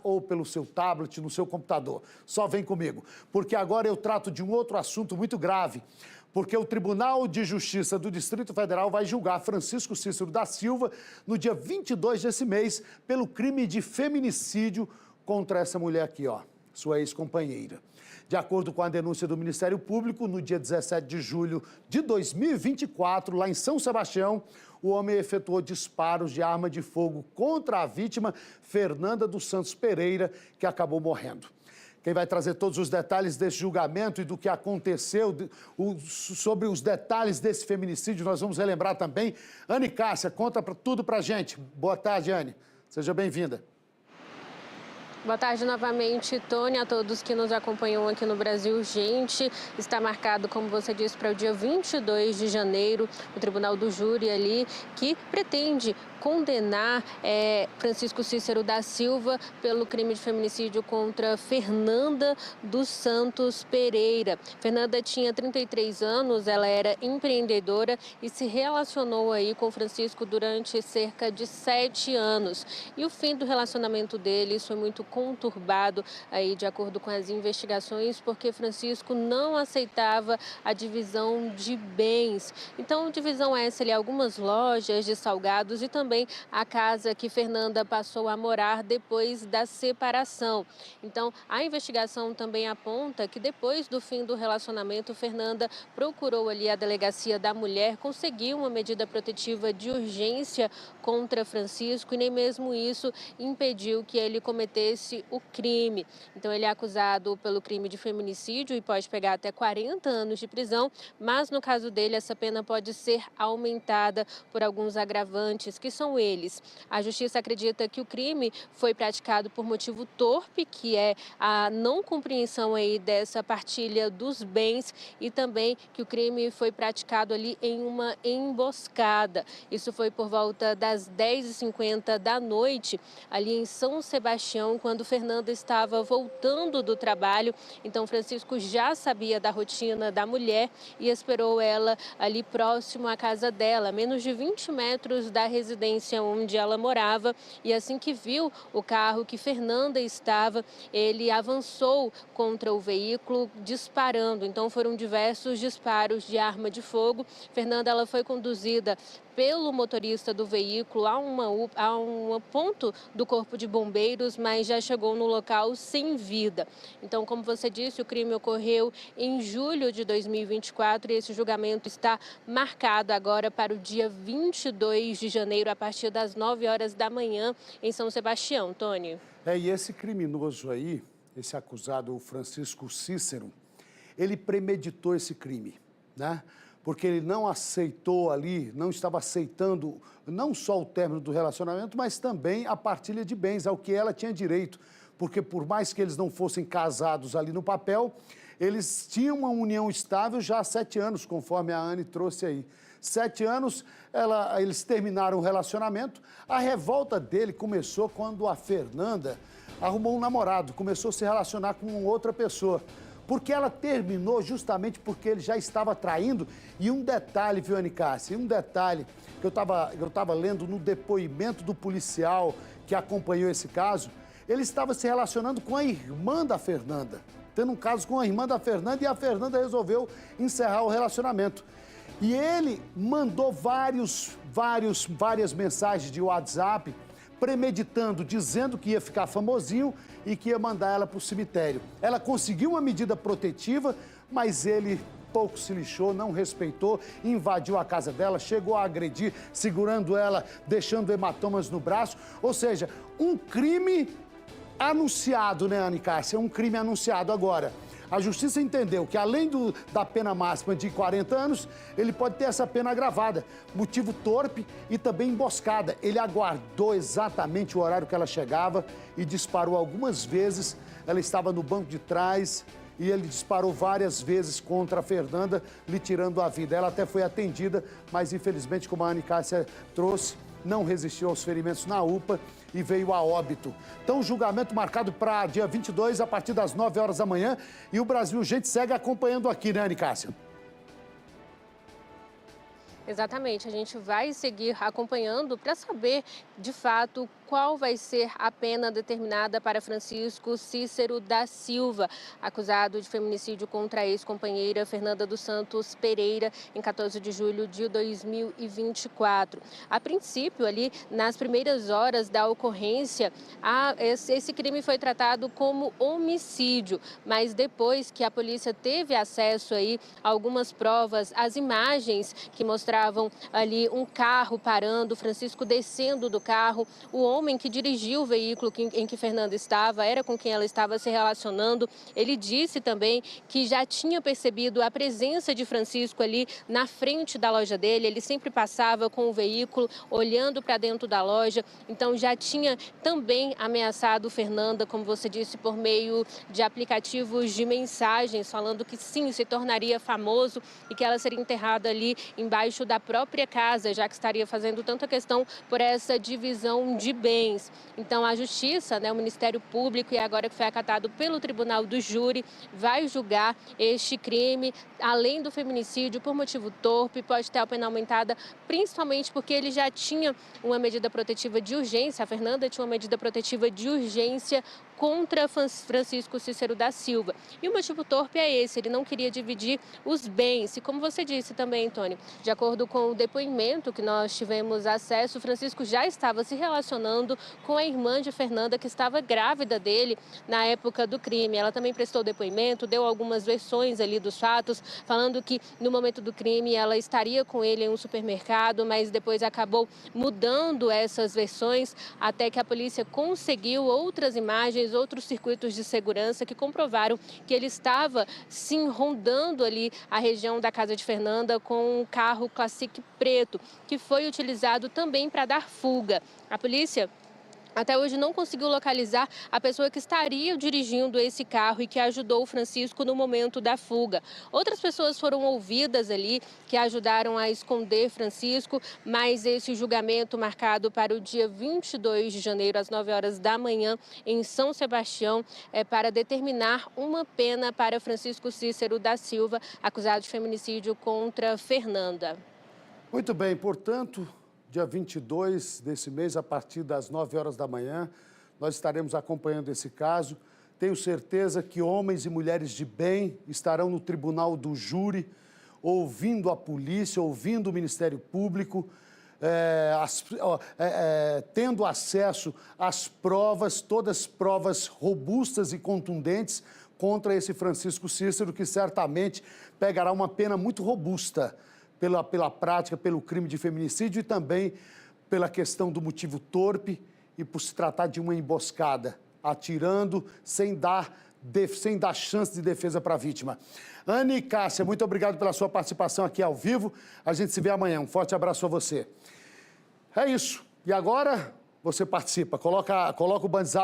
ou pelo seu tablet, no seu computador. Só vem comigo, porque agora eu trato de um outro assunto muito grave, porque o Tribunal de Justiça do Distrito Federal vai julgar Francisco Cícero da Silva no dia 22 desse mês pelo crime de feminicídio contra essa mulher aqui, ó, sua ex-companheira. De acordo com a denúncia do Ministério Público, no dia 17 de julho de 2024, lá em São Sebastião, o homem efetuou disparos de arma de fogo contra a vítima, Fernanda dos Santos Pereira, que acabou morrendo. Quem vai trazer todos os detalhes desse julgamento e do que aconteceu, sobre os detalhes desse feminicídio, nós vamos relembrar também. Anne Cássia, conta tudo pra gente. Boa tarde, Anne. Seja bem-vinda. Boa tarde novamente, Tony, a todos que nos acompanham aqui no Brasil. Gente, está marcado, como você disse, para o dia 22 de janeiro, o Tribunal do Júri ali, que pretende condenar Francisco Cícero da Silva pelo crime de feminicídio contra Fernanda dos Santos Pereira. Fernanda tinha 33 anos, ela era empreendedora e se relacionou aí com Francisco durante cerca de 7 anos. E o fim do relacionamento deles foi muito conturbado aí, de acordo com as investigações, porque Francisco não aceitava a divisão de bens. Então, divisão essa ali, algumas lojas de salgados e também a casa que Fernanda passou a morar depois da separação. Então, a investigação também aponta que depois do fim do relacionamento, Fernanda procurou ali a Delegacia da Mulher, conseguiu uma medida protetiva de urgência contra Francisco e nem mesmo isso impediu que ele cometesse o crime. Então, ele é acusado pelo crime de feminicídio e pode pegar até 40 anos de prisão, mas no caso dele, essa pena pode ser aumentada por alguns agravantes, que são eles. A Justiça acredita que o crime foi praticado por motivo torpe, que é a não compreensão aí dessa partilha dos bens, e também que o crime foi praticado ali em uma emboscada. Isso foi por volta das 10h50 da noite, ali em São Sebastião, quando Fernanda estava voltando do trabalho. Então, Francisco já sabia da rotina da mulher e esperou ela ali próximo à casa dela, menos de 20 metros da residência onde ela morava, e assim que viu o carro que Fernanda estava, ele avançou contra o veículo disparando. Então foram diversos disparos de arma de fogo. Fernanda, ela foi conduzida pelo motorista do veículo a um ponto do Corpo de Bombeiros, mas já chegou no local sem vida. Então, como você disse, o crime ocorreu em julho de 2024 e esse julgamento está marcado agora para o dia 22 de janeiro, a partir das 9 horas da manhã, em São Sebastião. Tony. E esse criminoso aí, esse acusado, o Francisco Cícero, ele premeditou esse crime, né? Porque ele não aceitou ali, não estava aceitando não só o término do relacionamento, mas também a partilha de bens, ao que ela tinha direito. Porque por mais que eles não fossem casados ali no papel, eles tinham uma união estável já há 7 anos, conforme a Anne trouxe aí. 7 anos, eles terminaram o relacionamento. A revolta dele começou quando a Fernanda arrumou um namorado, começou a se relacionar com outra pessoa. Porque ela terminou justamente porque ele já estava traindo. E um detalhe, viu, Anne Cássia? Um detalhe que eu estava lendo no depoimento do policial que acompanhou esse caso, ele estava se relacionando com a irmã da Fernanda, tendo um caso com a irmã da Fernanda, e a Fernanda resolveu encerrar o relacionamento. E ele mandou várias mensagens de WhatsApp, premeditando, dizendo que ia ficar famosinho e que ia mandar ela para o cemitério. Ela conseguiu uma medida protetiva, mas ele pouco se lixou, não respeitou, invadiu a casa dela, chegou a agredir, segurando ela, deixando hematomas no braço. Ou seja, um crime anunciado, né, Anne Cássia? Um crime anunciado. Agora, a Justiça entendeu que, além da pena máxima de 40 anos, ele pode ter essa pena agravada, motivo torpe e também emboscada. Ele aguardou exatamente o horário que ela chegava e disparou algumas vezes. Ela estava no banco de trás e ele disparou várias vezes contra a Fernanda, lhe tirando a vida. Ela até foi atendida, mas infelizmente, como a Anne Cássia trouxe, não resistiu aos ferimentos na UPA e veio a óbito. Então, o julgamento marcado para dia 22, a partir das 9 horas da manhã. E o Brasil Gente segue acompanhando aqui, né, Anne Cássia? Exatamente, a gente vai seguir acompanhando para saber, de fato, qual vai ser a pena determinada para Francisco Cícero da Silva, acusado de feminicídio contra a ex-companheira Fernanda dos Santos Pereira, em 14 de julho de 2024. A princípio, ali, nas primeiras horas da ocorrência, esse crime foi tratado como homicídio, mas depois que a polícia teve acesso aí a algumas provas, as imagens que mostravam ali um carro parando, Francisco descendo do carro, o homem que dirigiu o veículo em que Fernanda estava, era com quem ela estava se relacionando. Ele disse também que já tinha percebido a presença de Francisco ali na frente da loja dele. Ele sempre passava com o veículo, olhando para dentro da loja. Então já tinha também ameaçado Fernanda, como você disse, por meio de aplicativos de mensagens, falando que sim, se tornaria famoso e que ela seria enterrada ali embaixo da própria casa, já que estaria fazendo tanta questão por essa divisão de bens. Então a Justiça, o Ministério Público, e agora que foi acatado pelo Tribunal do Júri, vai julgar este crime, além do feminicídio, por motivo torpe, pode ter a pena aumentada, principalmente porque ele já tinha uma medida protetiva de urgência, a Fernanda tinha uma medida protetiva de urgência contra Francisco Cícero da Silva. E o motivo torpe é esse, ele não queria dividir os bens. E como você disse também, Tony, de acordo com o depoimento que nós tivemos acesso, Francisco já estava se relacionando com a irmã de Fernanda, que estava grávida dele na época do crime. Ela também prestou depoimento, deu algumas versões ali dos fatos, falando que no momento do crime ela estaria com ele em um supermercado, mas depois acabou mudando essas versões até que a polícia conseguiu outras imagens, outros circuitos de segurança que comprovaram que ele estava, sim, rondando ali a região da casa de Fernanda com um carro Classic preto, que foi utilizado também para dar fuga. A polícia até hoje não conseguiu localizar a pessoa que estaria dirigindo esse carro e que ajudou o Francisco no momento da fuga. Outras pessoas foram ouvidas ali, que ajudaram a esconder Francisco, mas esse julgamento marcado para o dia 22 de janeiro, às 9 horas da manhã, em São Sebastião, é para determinar uma pena para Francisco Cícero da Silva, acusado de feminicídio contra Fernanda. Muito bem, portanto, dia 22 desse mês, a partir das 9 horas da manhã, nós estaremos acompanhando esse caso. Tenho certeza que homens e mulheres de bem estarão no tribunal do júri, ouvindo a polícia, ouvindo o Ministério Público, tendo acesso às provas, todas provas robustas e contundentes contra esse Francisco Cícero, que certamente pegará uma pena muito robusta pela prática, pelo crime de feminicídio e também pela questão do motivo torpe e por se tratar de uma emboscada, atirando sem dar chance de defesa para a vítima. Anne e Cássia, muito obrigado pela sua participação aqui ao vivo. A gente se vê amanhã. Um forte abraço a você. É isso. E agora você participa. Coloca o bandzap.